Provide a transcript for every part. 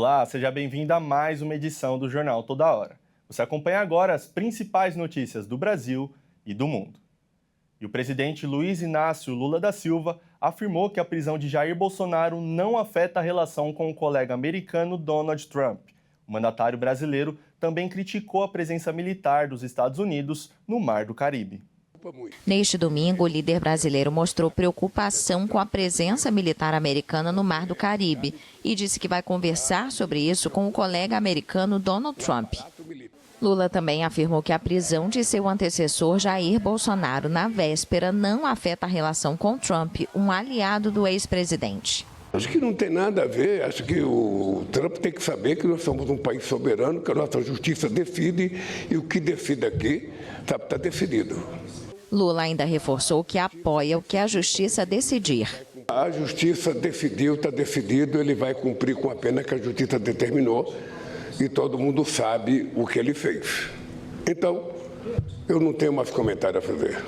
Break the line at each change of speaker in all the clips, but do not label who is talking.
Olá, seja bem-vindo a mais uma edição do Jornal Toda Hora. Você acompanha agora as principais notícias do Brasil e do mundo. E o presidente Luiz Inácio Lula da Silva afirmou que a prisão de Jair Bolsonaro não afeta a relação com o colega americano Donald Trump. O mandatário brasileiro também criticou a presença militar dos Estados Unidos no Mar do Caribe.
Neste domingo, o líder brasileiro mostrou preocupação com a presença militar americana no Mar do Caribe e disse que vai conversar sobre isso com o colega americano Donald Trump. Lula também afirmou que a prisão de seu antecessor Jair Bolsonaro na véspera não afeta a relação com Trump, um aliado do ex-presidente.
Acho que não tem nada a ver, acho que o Trump tem que saber que nós somos um país soberano, que a nossa justiça decide e o que decide aqui está decidido.
Lula ainda reforçou que apoia o que a justiça decidir.
A justiça decidiu, está decidido, ele vai cumprir com a pena que a justiça determinou e todo mundo sabe o que ele fez. Então, eu não tenho mais comentário a fazer.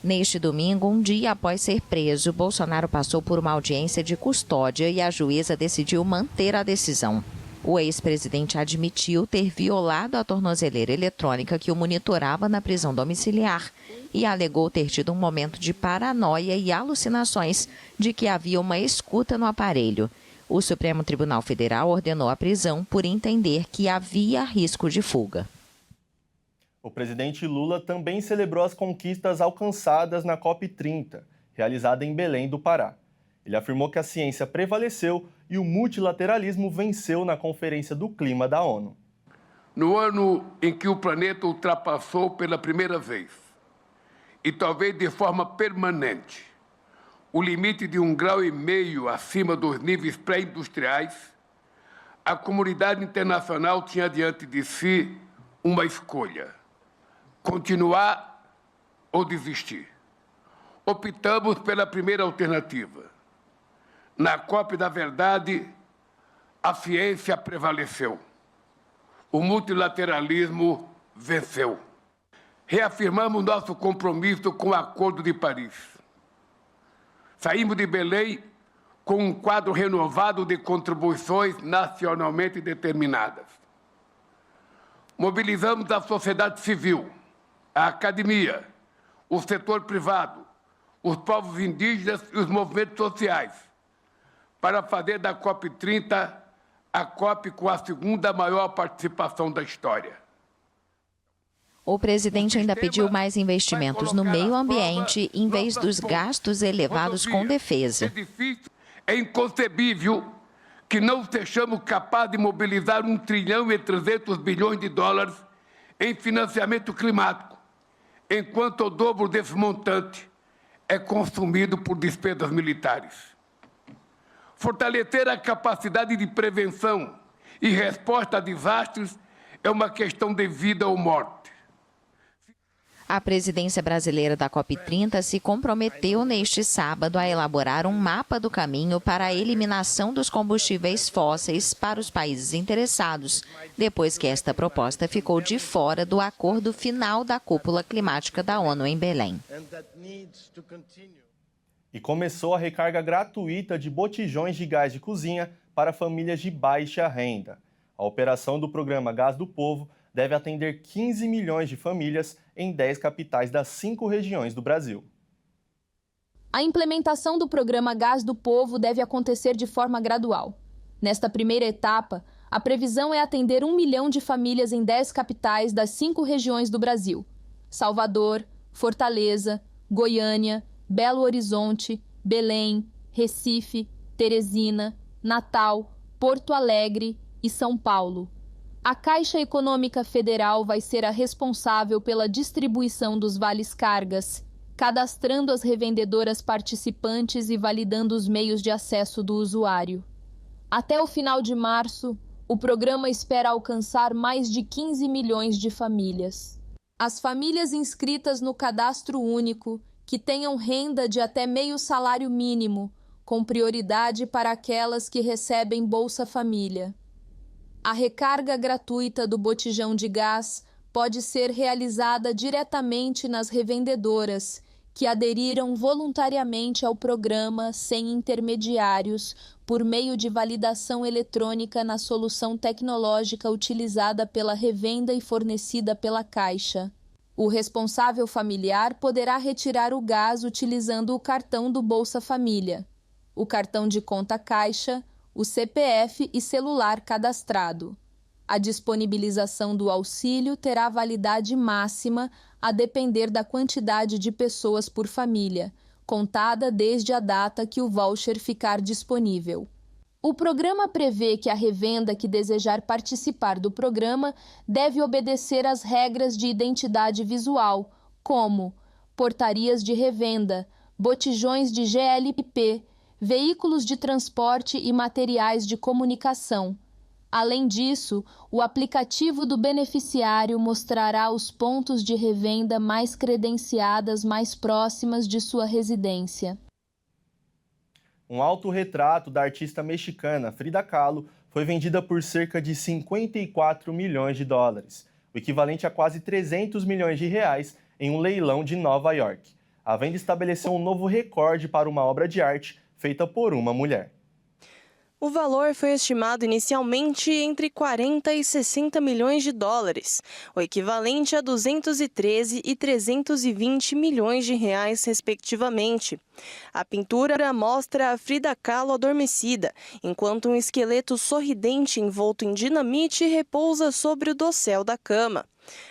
Neste domingo, um dia após ser preso, Bolsonaro passou por uma audiência de custódia e a juíza decidiu manter a decisão. O ex-presidente admitiu ter violado a tornozeleira eletrônica que o monitorava na prisão domiciliar e alegou ter tido um momento de paranoia e alucinações de que havia uma escuta no aparelho. O Supremo Tribunal Federal ordenou a prisão por entender que havia risco de fuga.
O presidente Lula também celebrou as conquistas alcançadas na COP30, realizada em Belém do Pará. Ele afirmou que a ciência prevaleceu e o multilateralismo venceu na Conferência do Clima da ONU.
No ano em que o planeta ultrapassou pela primeira vez, e talvez de forma permanente, o limite de 1,5 graus acima dos níveis pré-industriais, a comunidade internacional tinha diante de si uma escolha: continuar ou desistir. Optamos pela primeira alternativa. Na COP da Verdade, a ciência prevaleceu. O multilateralismo venceu. Reafirmamos nosso compromisso com o Acordo de Paris. Saímos de Belém com um quadro renovado de contribuições nacionalmente determinadas. Mobilizamos a sociedade civil, a academia, o setor privado, os povos indígenas e os movimentos sociais, para fazer da COP30 a COP com a segunda maior participação da história.
O presidente ainda pediu mais investimentos no meio ambiente em vez dos gastos elevados com defesa.
É inconcebível que não sejamos capazes de mobilizar 1,3 trilhão em financiamento climático, enquanto o dobro desse montante é consumido por despesas militares. Fortalecer a capacidade de prevenção e resposta a desastres é uma questão de vida ou morte.
A presidência brasileira da COP30 se comprometeu neste sábado a elaborar um mapa do caminho para a eliminação dos combustíveis fósseis para os países interessados, depois que esta proposta ficou de fora do acordo final da cúpula climática da ONU em Belém.
E começou a recarga gratuita de botijões de gás de cozinha para famílias de baixa renda. A operação do programa Gás do Povo deve atender 15 milhões de famílias em 10 capitais das 5 regiões do Brasil.
A implementação do programa Gás do Povo deve acontecer de forma gradual. Nesta primeira etapa, a previsão é atender 1 milhão de famílias em 10 capitais das 5 regiões do Brasil: Salvador, Fortaleza, Goiânia, Belo Horizonte, Belém, Recife, Teresina, Natal, Porto Alegre e São Paulo. A Caixa Econômica Federal vai ser a responsável pela distribuição dos vales-cargas, cadastrando as revendedoras participantes e validando os meios de acesso do usuário. Até o final de março, o programa espera alcançar mais de 15 milhões de famílias. As famílias inscritas no Cadastro Único, que tenham renda de até meio salário mínimo, com prioridade para aquelas que recebem Bolsa Família. A recarga gratuita do botijão de gás pode ser realizada diretamente nas revendedoras, que aderiram voluntariamente ao programa sem intermediários, por meio de validação eletrônica na solução tecnológica utilizada pela revenda e fornecida pela Caixa. O responsável familiar poderá retirar o gás utilizando o cartão do Bolsa Família, o cartão de conta Caixa, o CPF e celular cadastrado. A disponibilização do auxílio terá validade máxima a depender da quantidade de pessoas por família, contada desde a data que o voucher ficar disponível. O programa prevê que a revenda que desejar participar do programa deve obedecer às regras de identidade visual, como portarias de revenda, botijões de GLP, veículos de transporte e materiais de comunicação. Além disso, o aplicativo do beneficiário mostrará os pontos de revenda mais credenciadas mais próximas de sua residência.
Um autorretrato da artista mexicana Frida Kahlo foi vendida por cerca de 54 milhões de dólares, o equivalente a quase 300 milhões de reais em um leilão de Nova York. A venda estabeleceu um novo recorde para uma obra de arte feita por uma mulher.
O valor foi estimado inicialmente entre 40 e 60 milhões de dólares, o equivalente a 213 e 320 milhões de reais, respectivamente. A pintura mostra a Frida Kahlo adormecida, enquanto um esqueleto sorridente envolto em dinamite repousa sobre o dossel da cama.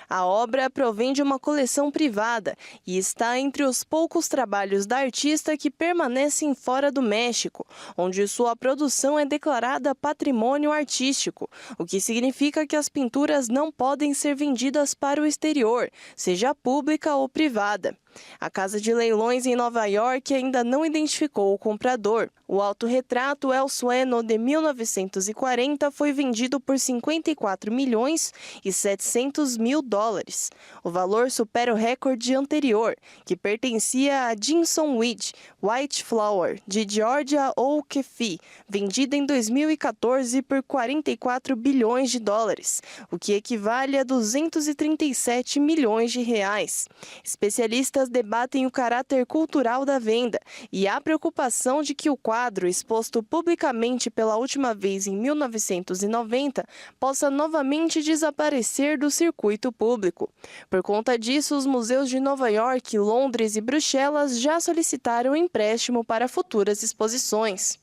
A obra provém de uma coleção privada e está entre os poucos trabalhos da artista que permanecem fora do México, onde sua produção é declarada patrimônio artístico, o que significa que as pinturas não podem ser vendidas para o exterior, seja pública ou privada. A casa de leilões em Nova York ainda não identificou o comprador. O autorretrato El Sueno de 1940 foi vendido por 54 milhões e 700 mil dólares. O valor supera o recorde anterior, que pertencia a Jinson White Flower, de Georgia O'Keeffe, vendida em 2014 por 44 bilhões de dólares, o que equivale a 237 milhões de reais. Especialistas debatem o caráter cultural da venda e há preocupação de que o quadro, exposto publicamente pela última vez em 1990, possa novamente desaparecer do circuito público. Por conta disso, os museus de Nova York, Londres e Bruxelas já solicitaram empréstimo para futuras exposições.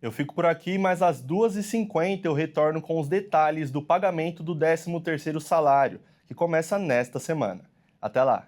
Eu fico por aqui, mas às 2h50 eu retorno com os detalhes do pagamento do 13º salário, que começa nesta semana. Até lá!